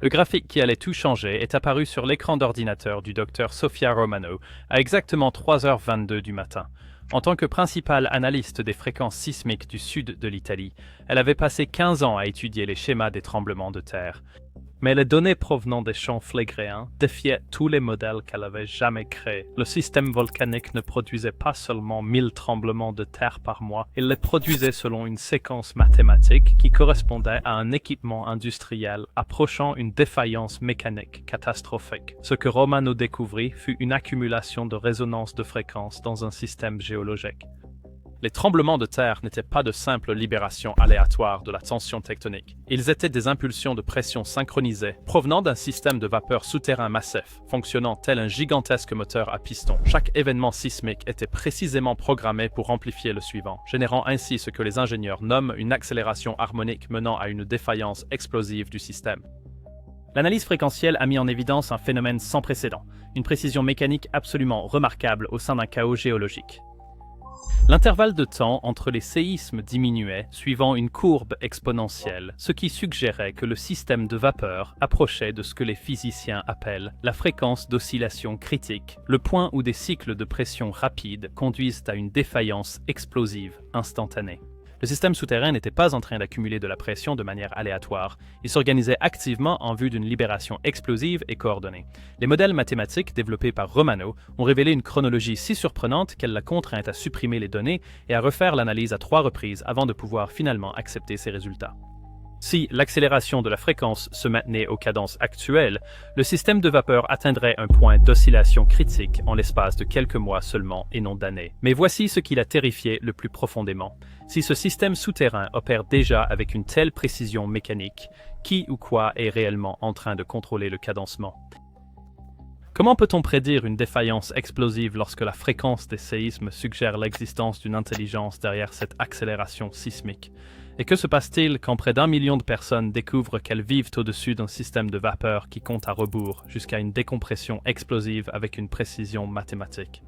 Le graphique qui allait tout changer est apparu sur l'écran d'ordinateur du docteur Sofia Romano à exactement 3h22 du matin. En tant que principale analyste des fréquences sismiques du sud de l'Italie, elle avait passé 15 ans à étudier les schémas des tremblements de terre. Mais les données provenant des champs phlegréens défiaient tous les modèles qu'elle avait jamais créés. Le système volcanique ne produisait pas seulement 1000 tremblements de terre par mois, il les produisait selon une séquence mathématique qui correspondait à un équipement industriel approchant une défaillance mécanique catastrophique. Ce que Romano découvrit fut une accumulation de résonances de fréquences dans un système géologique. Les tremblements de terre n'étaient pas de simples libérations aléatoires de la tension tectonique. Ils étaient des impulsions de pression synchronisées provenant d'un système de vapeur souterrain massif, fonctionnant tel un gigantesque moteur à piston. Chaque événement sismique était précisément programmé pour amplifier le suivant, générant ainsi ce que les ingénieurs nomment une accélération harmonique menant à une défaillance explosive du système. L'analyse fréquentielle a mis en évidence un phénomène sans précédent, une précision mécanique absolument remarquable au sein d'un chaos géologique. L'intervalle de temps entre les séismes diminuait suivant une courbe exponentielle, ce qui suggérait que le système de vapeur approchait de ce que les physiciens appellent la fréquence d'oscillation critique, le point où des cycles de pression rapides conduisent à une défaillance explosive instantanée. Le système souterrain n'était pas en train d'accumuler de la pression de manière aléatoire, il s'organisait activement en vue d'une libération explosive et coordonnée. Les modèles mathématiques développés par Romano ont révélé une chronologie si surprenante qu'elle l'a contraint à supprimer les données et à refaire l'analyse à 3 reprises avant de pouvoir finalement accepter ces résultats. Si l'accélération de la fréquence se maintenait aux cadences actuelles, le système de vapeur atteindrait un point d'oscillation critique en l'espace de quelques mois seulement et non d'années. Mais voici ce qui l'a terrifié le plus profondément. Si ce système souterrain opère déjà avec une telle précision mécanique, qui ou quoi est réellement en train de contrôler le cadencement? Comment peut-on prédire une défaillance explosive lorsque la fréquence des séismes suggère l'existence d'une intelligence derrière cette accélération sismique? Et que se passe-t-il quand près d'1 million de personnes découvrent qu'elles vivent au-dessus d'un système de vapeur qui compte à rebours jusqu'à une décompression explosive avec une précision mathématique?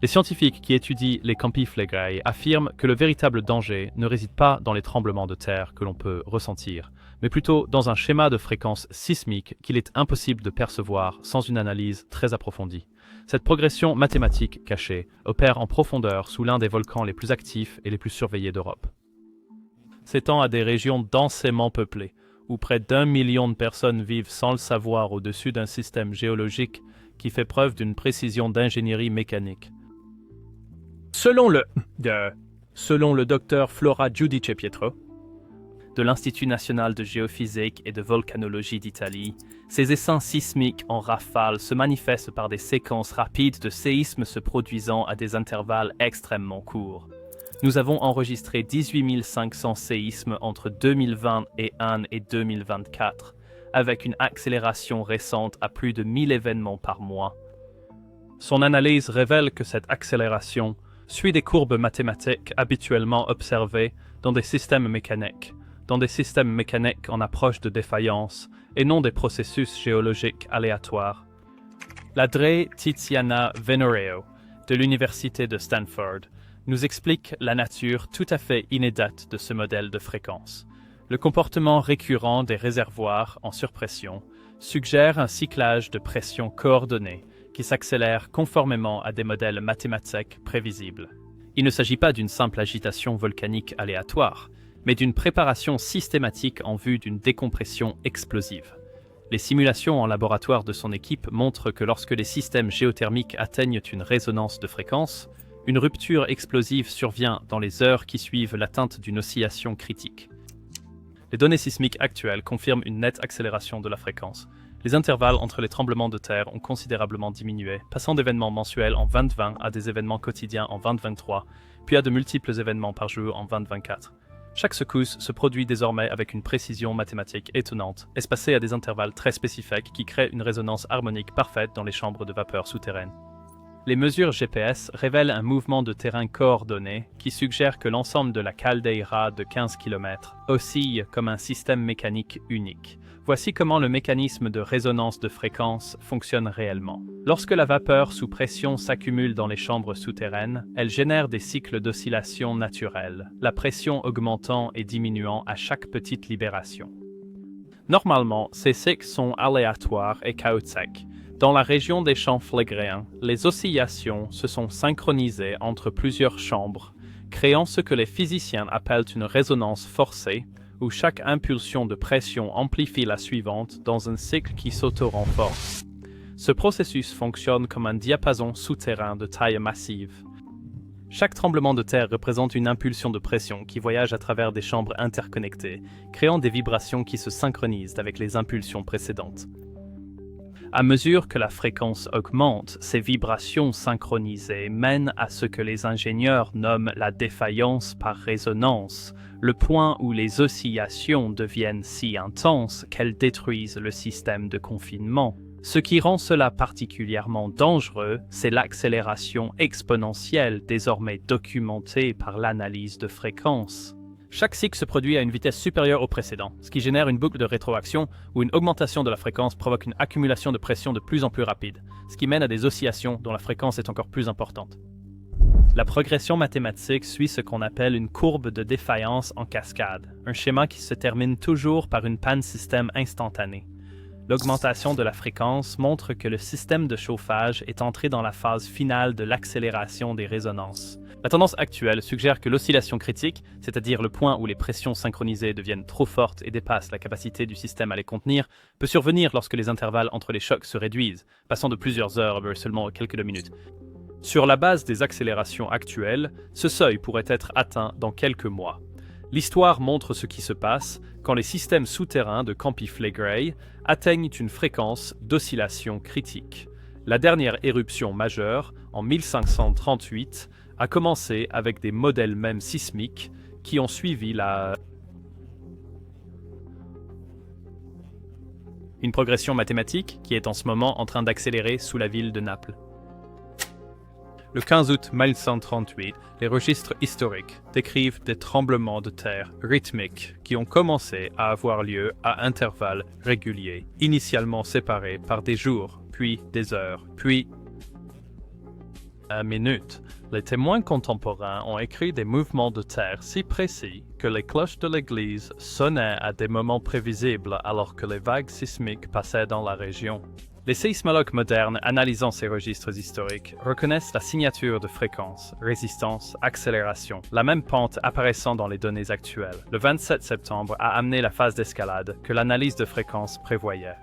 Les scientifiques qui étudient les campi Flegrei affirment que le véritable danger ne réside pas dans les tremblements de terre que l'on peut ressentir, mais plutôt dans un schéma de fréquence sismique qu'il est impossible de percevoir sans une analyse très approfondie. Cette progression mathématique cachée opère en profondeur sous l'un des volcans les plus actifs et les plus surveillés d'Europe. S'étend à des régions densément peuplées, où près d'1 million de personnes vivent sans le savoir au-dessus d'un système géologique qui fait preuve d'une précision d'ingénierie mécanique. Selon le docteur Flora Giudice Pietro, de l'Institut national de géophysique et de volcanologie d'Italie, ces essaims sismiques en rafale se manifestent par des séquences rapides de séismes se produisant à des intervalles extrêmement courts. Nous avons enregistré 18 500 séismes entre 2021 et 2024, avec une accélération récente à plus de 1000 événements par mois. Son analyse révèle que cette accélération suit des courbes mathématiques habituellement observées dans des systèmes mécaniques en approche de défaillance et non des processus géologiques aléatoires. L'Adré Tiziana Venereo, de l'Université de Stanford, nous explique la nature tout à fait inédite de ce modèle de fréquence. Le comportement récurrent des réservoirs en surpression suggère un cyclage de pression coordonné qui s'accélère conformément à des modèles mathématiques prévisibles. Il ne s'agit pas d'une simple agitation volcanique aléatoire, mais d'une préparation systématique en vue d'une décompression explosive. Les simulations en laboratoire de son équipe montrent que lorsque les systèmes géothermiques atteignent une résonance de fréquence, une rupture explosive survient dans les heures qui suivent l'atteinte d'une oscillation critique. Les données sismiques actuelles confirment une nette accélération de la fréquence. Les intervalles entre les tremblements de terre ont considérablement diminué, passant d'événements mensuels en 2020 à des événements quotidiens en 2023, puis à de multiples événements par jour en 2024. Chaque secousse se produit désormais avec une précision mathématique étonnante, espacée à des intervalles très spécifiques qui créent une résonance harmonique parfaite dans les chambres de vapeur souterraines. Les mesures GPS révèlent un mouvement de terrain coordonné qui suggère que l'ensemble de la caldeira de 15 km oscille comme un système mécanique unique. Voici comment le mécanisme de résonance de fréquence fonctionne réellement. Lorsque la vapeur sous pression s'accumule dans les chambres souterraines, elle génère des cycles d'oscillation naturels, la pression augmentant et diminuant à chaque petite libération. Normalement, ces cycles sont aléatoires et chaotiques. Dans la région des champs phlegréens, les oscillations se sont synchronisées entre plusieurs chambres, créant ce que les physiciens appellent une résonance forcée, où chaque impulsion de pression amplifie la suivante dans un cycle qui s'auto-renforce. Ce processus fonctionne comme un diapason souterrain de taille massive. Chaque tremblement de terre représente une impulsion de pression qui voyage à travers des chambres interconnectées, créant des vibrations qui se synchronisent avec les impulsions précédentes. À mesure que la fréquence augmente, ces vibrations synchronisées mènent à ce que les ingénieurs nomment la défaillance par résonance, le point où les oscillations deviennent si intenses qu'elles détruisent le système de confinement. Ce qui rend cela particulièrement dangereux, c'est l'accélération exponentielle désormais documentée par l'analyse de fréquences. Chaque cycle se produit à une vitesse supérieure au précédent, ce qui génère une boucle de rétroaction où une augmentation de la fréquence provoque une accumulation de pression de plus en plus rapide, ce qui mène à des oscillations dont la fréquence est encore plus importante. La progression mathématique suit ce qu'on appelle une courbe de défaillance en cascade, un schéma qui se termine toujours par une panne système instantanée. L'augmentation de la fréquence montre que le système de chauffage est entré dans la phase finale de l'accélération des résonances. La tendance actuelle suggère que l'oscillation critique, c'est-à-dire le point où les pressions synchronisées deviennent trop fortes et dépassent la capacité du système à les contenir, peut survenir lorsque les intervalles entre les chocs se réduisent, passant de plusieurs heures à seulement quelques minutes. Sur la base des accélérations actuelles, ce seuil pourrait être atteint dans quelques mois. L'histoire montre ce qui se passe quand les systèmes souterrains de campi Flegrei atteignent une fréquence d'oscillation critique. La dernière éruption majeure, en 1538, a commencé avec des modèles même sismiques qui ont suivi une progression mathématique qui est en ce moment en train d'accélérer sous la ville de Naples. Le 15 août 1138, les registres historiques décrivent des tremblements de terre rythmiques qui ont commencé à avoir lieu à intervalles réguliers, initialement séparés par des jours, puis des heures, puis minutes. Les témoins contemporains ont écrit des mouvements de terre si précis que les cloches de l'église sonnaient à des moments prévisibles alors que les vagues sismiques passaient dans la région. Les sismologues modernes analysant ces registres historiques reconnaissent la signature de fréquence, résistance, accélération, la même pente apparaissant dans les données actuelles. Le 27 septembre a amené la phase d'escalade que l'analyse de fréquence prévoyait.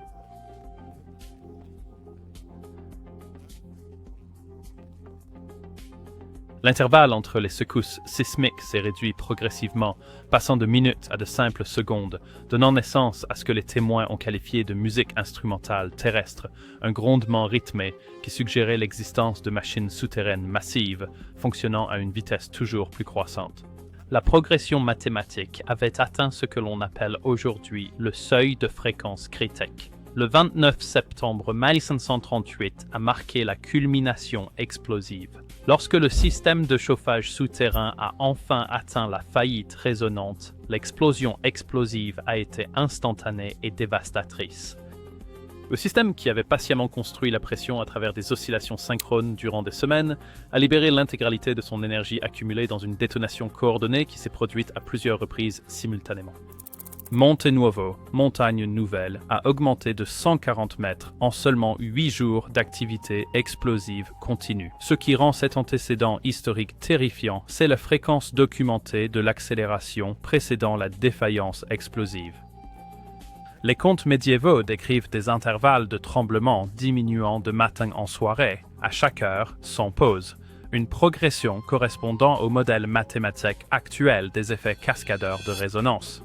L'intervalle entre les secousses sismiques s'est réduit progressivement, passant de minutes à de simples secondes, donnant naissance à ce que les témoins ont qualifié de musique instrumentale terrestre, un grondement rythmé qui suggérait l'existence de machines souterraines massives, fonctionnant à une vitesse toujours plus croissante. La progression mathématique avait atteint ce que l'on appelle aujourd'hui le seuil de fréquence critique. Le 29 septembre 1538 a marqué la culmination explosive. Lorsque le système de chauffage souterrain a enfin atteint la faillite résonante, l'explosion explosive a été instantanée et dévastatrice. Le système qui avait patiemment construit la pression à travers des oscillations synchrones durant des semaines a libéré l'intégralité de son énergie accumulée dans une détonation coordonnée qui s'est produite à plusieurs reprises simultanément. Monte Nuovo, montagne nouvelle, a augmenté de 140 mètres en seulement 8 jours d'activité explosive continue. Ce qui rend cet antécédent historique terrifiant, c'est la fréquence documentée de l'accélération précédant la défaillance explosive. Les contes médiévaux décrivent des intervalles de tremblements diminuant de matin en soirée, à chaque heure, sans pause, une progression correspondant au modèle mathématique actuel des effets cascadeurs de résonance.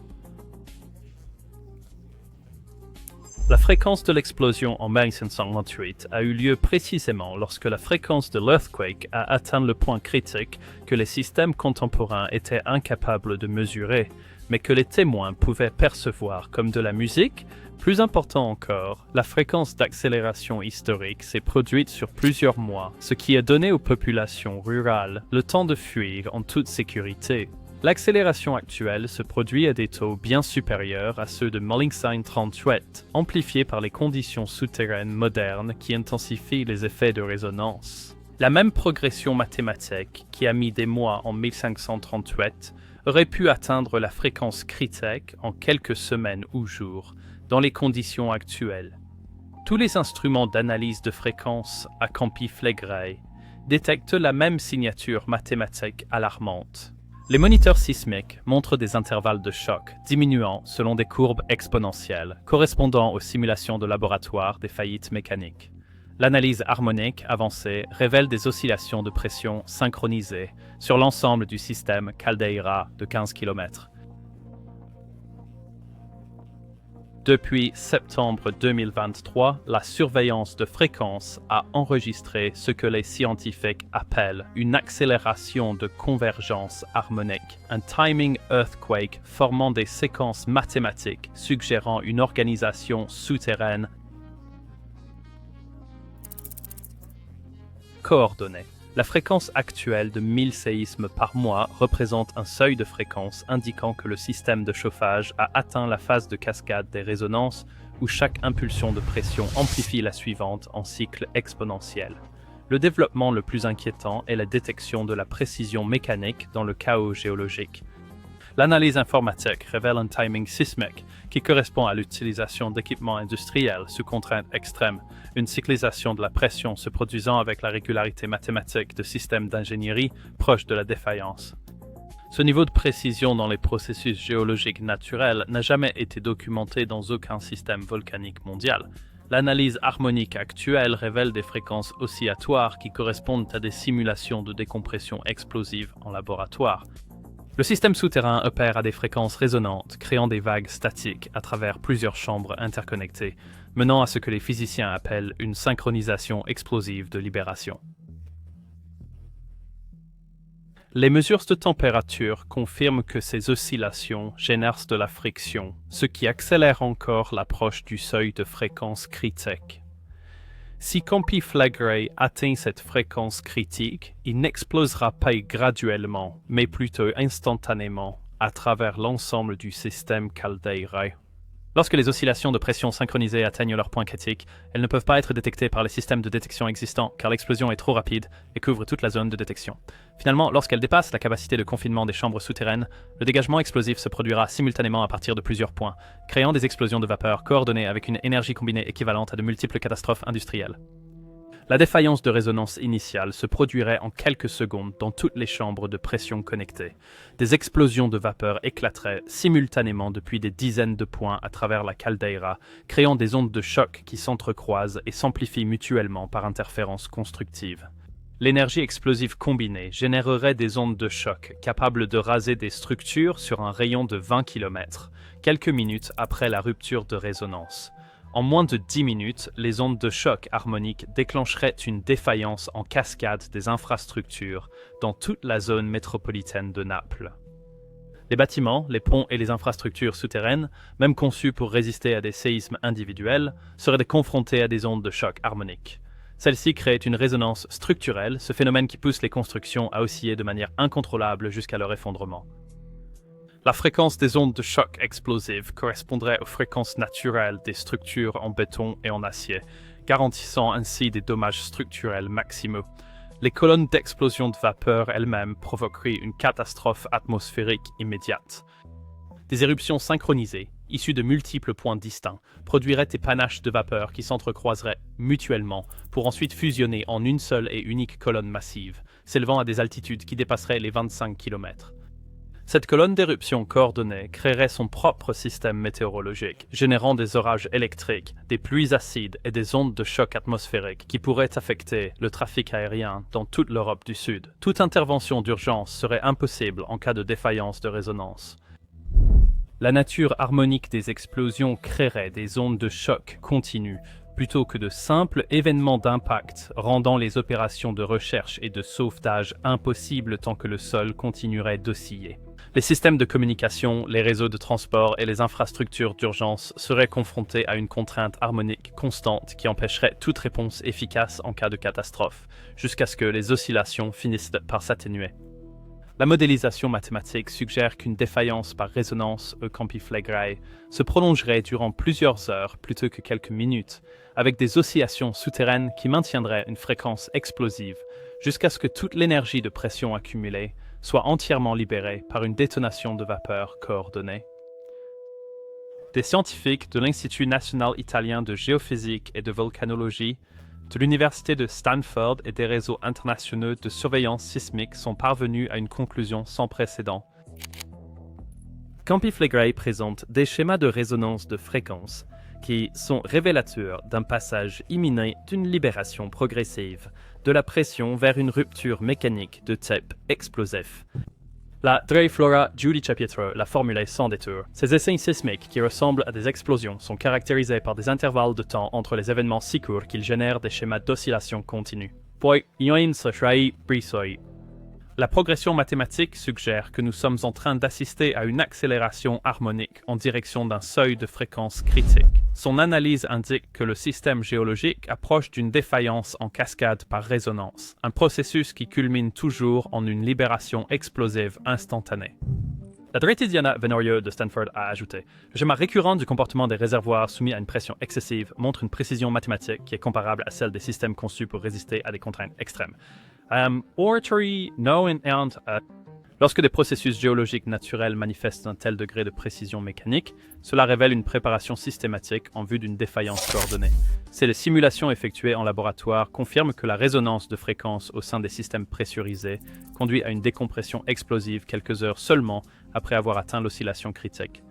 La fréquence de l'explosion en 1528 a eu lieu précisément lorsque la fréquence de l'earthquake a atteint le point critique que les systèmes contemporains étaient incapables de mesurer, mais que les témoins pouvaient percevoir comme de la musique. Plus important encore, la fréquence d'accélération historique s'est produite sur plusieurs mois, ce qui a donné aux populations rurales le temps de fuir en toute sécurité. L'accélération actuelle se produit à des taux bien supérieurs à ceux de Mullinstein 38, amplifiés par les conditions souterraines modernes qui intensifient les effets de résonance. La même progression mathématique qui a mis des mois en 1538 aurait pu atteindre la fréquence critique en quelques semaines ou jours, dans les conditions actuelles. Tous les instruments d'analyse de fréquence à Campy-Flegrei détectent la même signature mathématique alarmante. Les moniteurs sismiques montrent des intervalles de choc diminuant selon des courbes exponentielles, correspondant aux simulations de laboratoire des faillites mécaniques. L'analyse harmonique avancée révèle des oscillations de pression synchronisées sur l'ensemble du système Caldeira de 15 km. Depuis septembre 2023, la surveillance de fréquences a enregistré ce que les scientifiques appellent une accélération de convergence harmonique, un timing earthquake formant des séquences mathématiques suggérant une organisation souterraine coordonnée. La fréquence actuelle de 1000 séismes par mois représente un seuil de fréquence indiquant que le système de chauffage a atteint la phase de cascade des résonances où chaque impulsion de pression amplifie la suivante en cycle exponentiel. Le développement le plus inquiétant est la détection de la précision mécanique dans le chaos géologique. L'analyse informatique révèle un timing sismique qui correspond à l'utilisation d'équipements industriels sous contraintes extrêmes, une cyclisation de la pression se produisant avec la régularité mathématique de systèmes d'ingénierie proche de la défaillance. Ce niveau de précision dans les processus géologiques naturels n'a jamais été documenté dans aucun système volcanique mondial. L'analyse harmonique actuelle révèle des fréquences oscillatoires qui correspondent à des simulations de décompression explosive en laboratoire. Le système souterrain opère à des fréquences résonantes, créant des vagues statiques à travers plusieurs chambres interconnectées, menant à ce que les physiciens appellent une synchronisation explosive de libération. Les mesures de température confirment que ces oscillations génèrent de la friction, ce qui accélère encore l'approche du seuil de fréquence critique. Si Campy-Flegrei atteint cette fréquence critique, il n'explosera pas graduellement, mais plutôt instantanément, à travers l'ensemble du système Caldeira. Lorsque les oscillations de pression synchronisées atteignent leur point critique, elles ne peuvent pas être détectées par les systèmes de détection existants car l'explosion est trop rapide et couvre toute la zone de détection. Finalement, lorsqu'elle dépasse la capacité de confinement des chambres souterraines, le dégagement explosif se produira simultanément à partir de plusieurs points, créant des explosions de vapeur coordonnées avec une énergie combinée équivalente à de multiples catastrophes industrielles. La défaillance de résonance initiale se produirait en quelques secondes dans toutes les chambres de pression connectées. Des explosions de vapeur éclateraient simultanément depuis des dizaines de points à travers la caldeira, créant des ondes de choc qui s'entrecroisent et s'amplifient mutuellement par interférences constructives. L'énergie explosive combinée générerait des ondes de choc capables de raser des structures sur un rayon de 20 km, quelques minutes après la rupture de résonance. En moins de 10 minutes, les ondes de choc harmonique déclencheraient une défaillance en cascade des infrastructures dans toute la zone métropolitaine de Naples. Les bâtiments, les ponts et les infrastructures souterraines, même conçus pour résister à des séismes individuels, seraient confrontés à des ondes de choc harmonique. Celles-ci créent une résonance structurelle, ce phénomène qui pousse les constructions à osciller de manière incontrôlable jusqu'à leur effondrement. La fréquence des ondes de choc explosives correspondrait aux fréquences naturelles des structures en béton et en acier, garantissant ainsi des dommages structurels maximaux. Les colonnes d'explosion de vapeur elles-mêmes provoqueraient une catastrophe atmosphérique immédiate. Des éruptions synchronisées, issues de multiples points distincts, produiraient des panaches de vapeur qui s'entrecroiseraient mutuellement pour ensuite fusionner en une seule et unique colonne massive, s'élevant à des altitudes qui dépasseraient les 25 km. Cette colonne d'éruption coordonnée créerait son propre système météorologique, générant des orages électriques, des pluies acides et des ondes de choc atmosphériques qui pourraient affecter le trafic aérien dans toute l'Europe du Sud. Toute intervention d'urgence serait impossible en cas de défaillance de résonance. La nature harmonique des explosions créerait des ondes de choc continues, plutôt que de simples événements d'impact, rendant les opérations de recherche et de sauvetage impossibles tant que le sol continuerait d'osciller. Les systèmes de communication, les réseaux de transport et les infrastructures d'urgence seraient confrontés à une contrainte harmonique constante qui empêcherait toute réponse efficace en cas de catastrophe, jusqu'à ce que les oscillations finissent par s'atténuer. La modélisation mathématique suggère qu'une défaillance par résonance au Campy-Flegrei se prolongerait durant plusieurs heures plutôt que quelques minutes, avec des oscillations souterraines qui maintiendraient une fréquence explosive jusqu'à ce que toute l'énergie de pression accumulée soit entièrement libérée par une détonation de vapeur coordonnée. Des scientifiques de l'Institut national italien de géophysique et de volcanologie, de l'Université de Stanford et des réseaux internationaux de surveillance sismique sont parvenus à une conclusion sans précédent. Campiflegrei présente des schémas de résonance de fréquences qui sont révélateurs d'un passage imminent d'une libération progressive de la pression vers une rupture mécanique de type explosif. La Drei Flora Giudice Pietro l'a formulé sans détour. Ces essais sismiques qui ressemblent à des explosions sont caractérisés par des intervalles de temps entre les événements si courts qu'ils génèrent des schémas d'oscillation continue. Poi, ioin se trai brisoi. La progression mathématique suggère que nous sommes en train d'assister à une accélération harmonique en direction d'un seuil de fréquence critique. Son analyse indique que le système géologique approche d'une défaillance en cascade par résonance, un processus qui culmine toujours en une libération explosive instantanée. La Diana Venorio de Stanford a ajouté « Le schéma récurrent du comportement des réservoirs soumis à une pression excessive montre une précision mathématique qui est comparable à celle des systèmes conçus pour résister à des contraintes extrêmes. Lorsque des processus géologiques naturels manifestent un tel degré de précision mécanique, cela révèle une préparation systématique en vue d'une défaillance coordonnée. Ces simulations effectuées en laboratoire confirment que la résonance de fréquences au sein des systèmes pressurisés conduit à une décompression explosive quelques heures seulement après avoir atteint l'oscillation critique.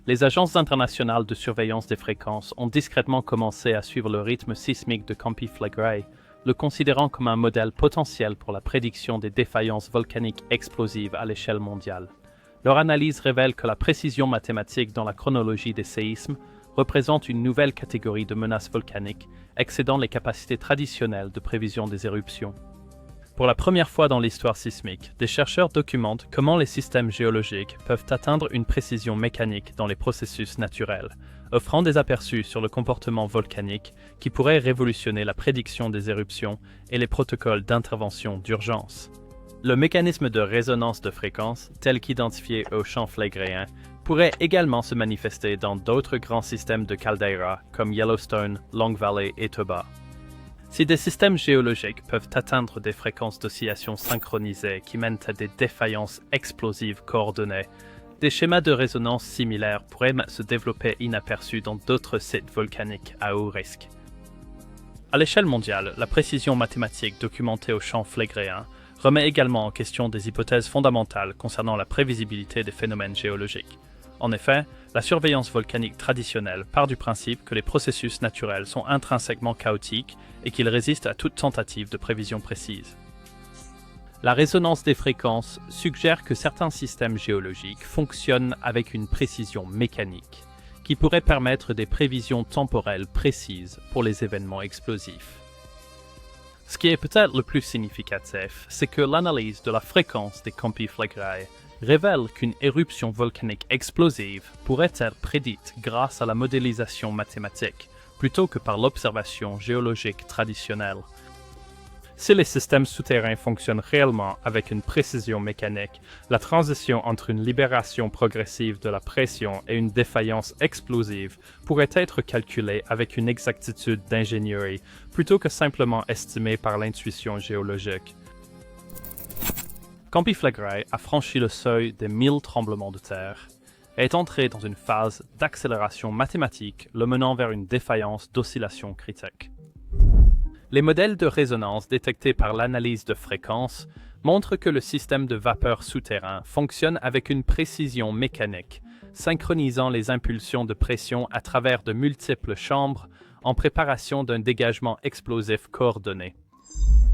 Les agences internationales de surveillance des fréquences ont discrètement commencé à suivre le rythme sismique de Campiflegrei, le considérant comme un modèle potentiel pour la prédiction des défaillances volcaniques explosives à l'échelle mondiale. Leur analyse révèle que la précision mathématique dans la chronologie des séismes représente une nouvelle catégorie de menaces volcaniques, excédant les capacités traditionnelles de prévision des éruptions. Pour la première fois dans l'histoire sismique, des chercheurs documentent comment les systèmes géologiques peuvent atteindre une précision mécanique dans les processus naturels, offrant des aperçus sur le comportement volcanique qui pourraient révolutionner la prédiction des éruptions et les protocoles d'intervention d'urgence. Le mécanisme de résonance de fréquence, tel qu'identifié au champ flégréen, pourrait également se manifester dans d'autres grands systèmes de caldeira comme Yellowstone, Long Valley et Toba. Si des systèmes géologiques peuvent atteindre des fréquences d'oscillation synchronisées qui mènent à des défaillances explosives coordonnées, des schémas de résonance similaires pourraient se développer inaperçus dans d'autres sites volcaniques à haut risque. À l'échelle mondiale, la précision mathématique documentée au champ flégréen remet également en question des hypothèses fondamentales concernant la prévisibilité des phénomènes géologiques. En effet, la surveillance volcanique traditionnelle part du principe que les processus naturels sont intrinsèquement chaotiques et qu'ils résistent à toute tentative de prévision précise. La résonance des fréquences suggère que certains systèmes géologiques fonctionnent avec une précision mécanique, qui pourrait permettre des prévisions temporelles précises pour les événements explosifs. Ce qui est peut-être le plus significatif, c'est que l'analyse de la fréquence des Campiflegrei révèle qu'une éruption volcanique explosive pourrait être prédite grâce à la modélisation mathématique, plutôt que par l'observation géologique traditionnelle. Si les systèmes souterrains fonctionnent réellement avec une précision mécanique, la transition entre une libération progressive de la pression et une défaillance explosive pourrait être calculée avec une exactitude d'ingénierie, plutôt que simplement estimée par l'intuition géologique. Campiflegrei a franchi le seuil des 1000 tremblements de terre et est entré dans une phase d'accélération mathématique le menant vers une défaillance d'oscillation critique. Les modèles de résonance détectés par l'analyse de fréquences montrent que le système de vapeur souterrain fonctionne avec une précision mécanique, synchronisant les impulsions de pression à travers de multiples chambres en préparation d'un dégagement explosif coordonné.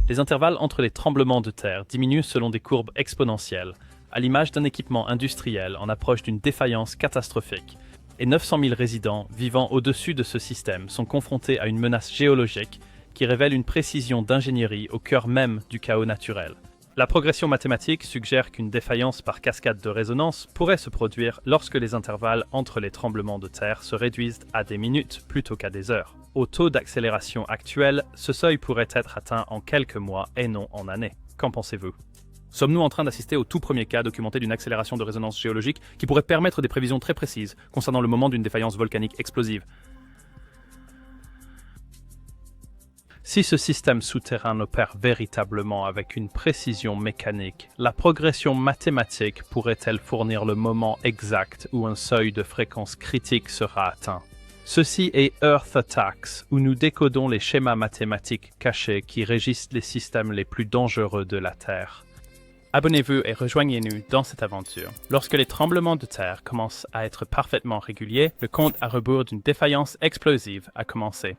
Les intervalles entre les tremblements de terre diminuent selon des courbes exponentielles, à l'image d'un équipement industriel en approche d'une défaillance catastrophique, et 900 000 résidents vivant au-dessus de ce système sont confrontés à une menace géologique qui révèle une précision d'ingénierie au cœur même du chaos naturel. La progression mathématique suggère qu'une défaillance par cascade de résonance pourrait se produire lorsque les intervalles entre les tremblements de terre se réduisent à des minutes plutôt qu'à des heures. Au taux d'accélération actuel, ce seuil pourrait être atteint en quelques mois et non en années. Qu'en pensez-vous? Sommes-nous en train d'assister au tout premier cas documenté d'une accélération de résonance géologique qui pourrait permettre des prévisions très précises concernant le moment d'une défaillance volcanique explosive? Si ce système souterrain opère véritablement avec une précision mécanique, la progression mathématique pourrait-elle fournir le moment exact où un seuil de fréquence critique sera atteint? Ceci est Earth Attacks, où nous décodons les schémas mathématiques cachés qui régissent les systèmes les plus dangereux de la Terre. Abonnez-vous et rejoignez-nous dans cette aventure. Lorsque les tremblements de terre commencent à être parfaitement réguliers, le compte à rebours d'une défaillance explosive a commencé.